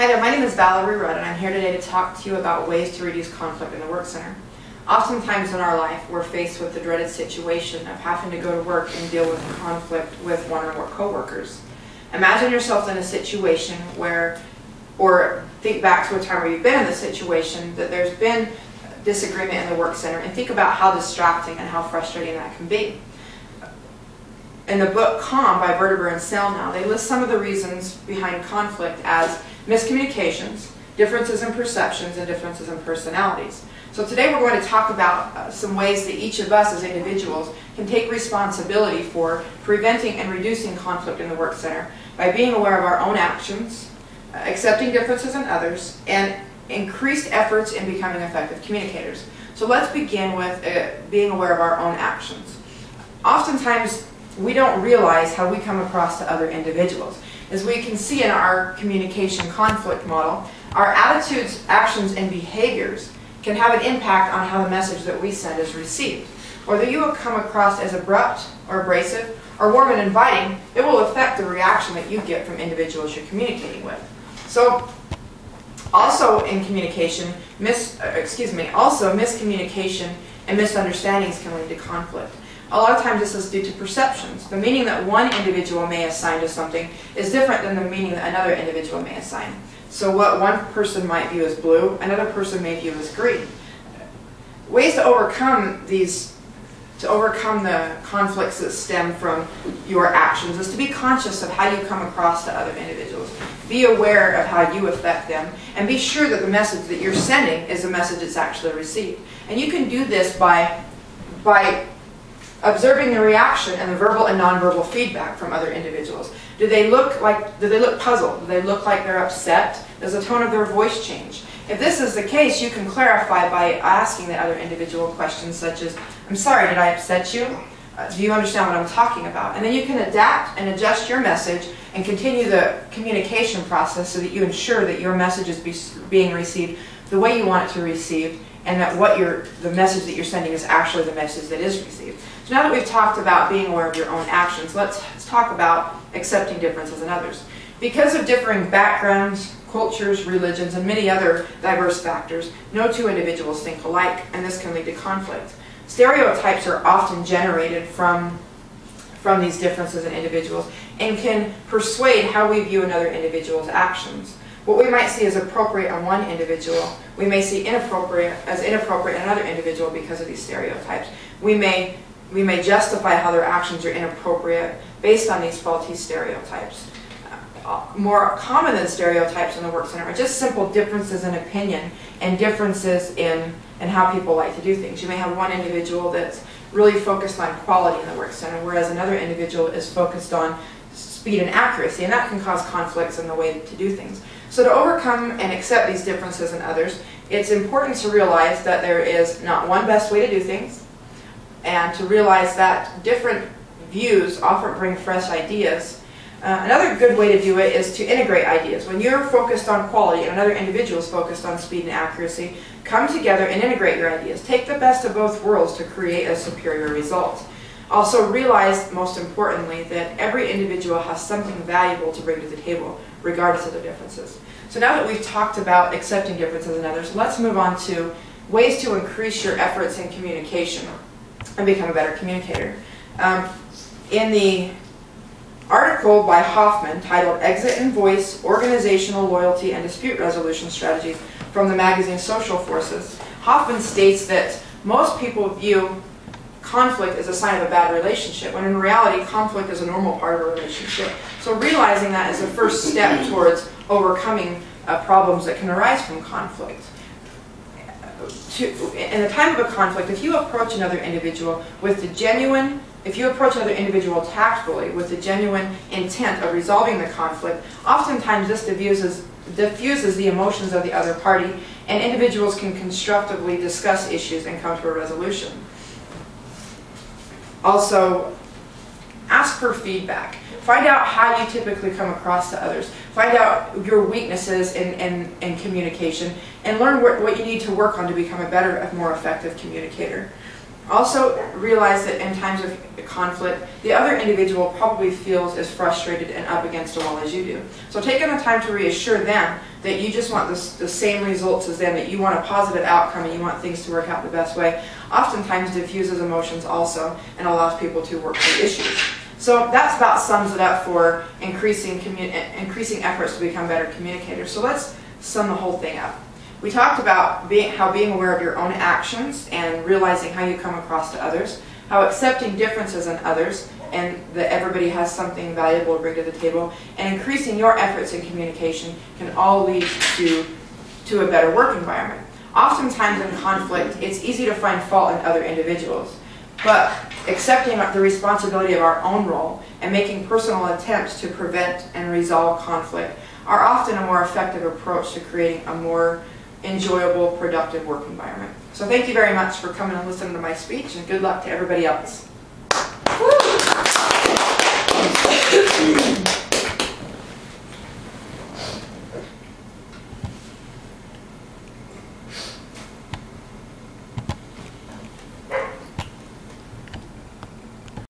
Hi there, my name is Valerie Rudd, and I'm here today to talk to you about ways to reduce conflict in the work center. Oftentimes in our life, we're faced with the dreaded situation of having to go to work and deal with conflict with one or more coworkers. Imagine yourself in a situation where, or think back to a time where you've been in this situation, that there's been disagreement in the work center, and think about how distracting and how frustrating that can be. In the book Calm by Vertebra and Selnow, they list some of the reasons behind conflict as miscommunications, differences in perceptions, and differences in personalities. So today we're going to talk about some ways that each of us as individuals can take responsibility for preventing and reducing conflict in the work center by being aware of our own actions, accepting differences in others, and increased efforts in becoming effective communicators. So let's begin with being aware of our own actions. Oftentimes we don't realize how we come across to other individuals. As we can see in our communication conflict model, our attitudes, actions, and behaviors can have an impact on how the message that we send is received. Whether you will come across as abrupt or abrasive or warm and inviting, it will affect the reaction that you get from individuals you're communicating with. So, also in communication, miscommunication and misunderstandings can lead to conflict. A lot of times this is due to perceptions. The meaning that one individual may assign to something is different than the meaning that another individual may assign. So what one person might view as blue, another person may view as green. Ways to overcome the conflicts that stem from your actions is to be conscious of how you come across to other individuals. Be aware of how you affect them, and be sure that the message that you're sending is a message that's actually received. And you can do this by observing the reaction and the verbal and nonverbal feedback from other individuals. Do they look puzzled? Do they look like they're upset? Does the tone of their voice change? If this is the case, you can clarify by asking the other individual questions such as, I'm sorry, did I upset you? Do you understand what I'm talking about? And then you can adapt and adjust your message and continue the communication process so that you ensure that your message is being received the way you want it to be received, and that the message that you're sending is actually the message that is received. So now that we've talked about being aware of your own actions, let's talk about accepting differences in others. Because of differing backgrounds, cultures, religions, and many other diverse factors, no two individuals think alike, and this can lead to conflict. Stereotypes are often generated from these differences in individuals and can persuade how we view another individual's actions. What we might see as appropriate on one individual, we may see inappropriate in another individual because of these stereotypes. We may justify how their actions are inappropriate based on these faulty stereotypes. More common than stereotypes in the work center are just simple differences in opinion and differences in how people like to do things. You may have one individual that's really focused on quality in the work center, whereas another individual is focused on speed and accuracy, and that can cause conflicts in the way to do things. So to overcome and accept these differences in others, it's important to realize that there is not one best way to do things, and to realize that different views often bring fresh ideas. Another good way to do it is to integrate ideas. When you're focused on quality and another individual is focused on speed and accuracy, come together and integrate your ideas. Take the best of both worlds to create a superior result. Also realize, most importantly, that every individual has something valuable to bring to the table, regardless of their differences. So now that we've talked about accepting differences in others, let's move on to ways to increase your efforts in communication and become a better communicator. In the article by Hoffman titled Exit and Voice, Organizational Loyalty and Dispute Resolution Strategies from the magazine Social Forces, Hoffman states that most people view conflict as a sign of a bad relationship, when in reality conflict is a normal part of a relationship. So realizing that is the first step towards overcoming problems that can arise from conflict. In the time of a conflict, if you approach another individual tactfully with the genuine intent of resolving the conflict, oftentimes this diffuses the emotions of the other party, and individuals can constructively discuss issues and come to a resolution. Also, ask for feedback. Find out how you typically come across to others. Find out your weaknesses in communication, and learn what you need to work on to become a better, more effective communicator. Also realize that in times of conflict, the other individual probably feels as frustrated and up against a wall as you do. So taking the time to reassure them that you just want the same results as them, that you want a positive outcome and you want things to work out the best way, oftentimes diffuses emotions also and allows people to work through issues. So that's about sums it up for increasing efforts to become better communicators. So let's sum the whole thing up. We talked about how being aware of your own actions and realizing how you come across to others, how accepting differences in others and that everybody has something valuable to bring to the table, and increasing your efforts in communication can all lead to a better work environment. Oftentimes in conflict, it's easy to find fault in other individuals, but accepting the responsibility of our own role and making personal attempts to prevent and resolve conflict are often a more effective approach to creating a more enjoyable, productive work environment. So thank you very much for coming and listening to my speech, and good luck to everybody else.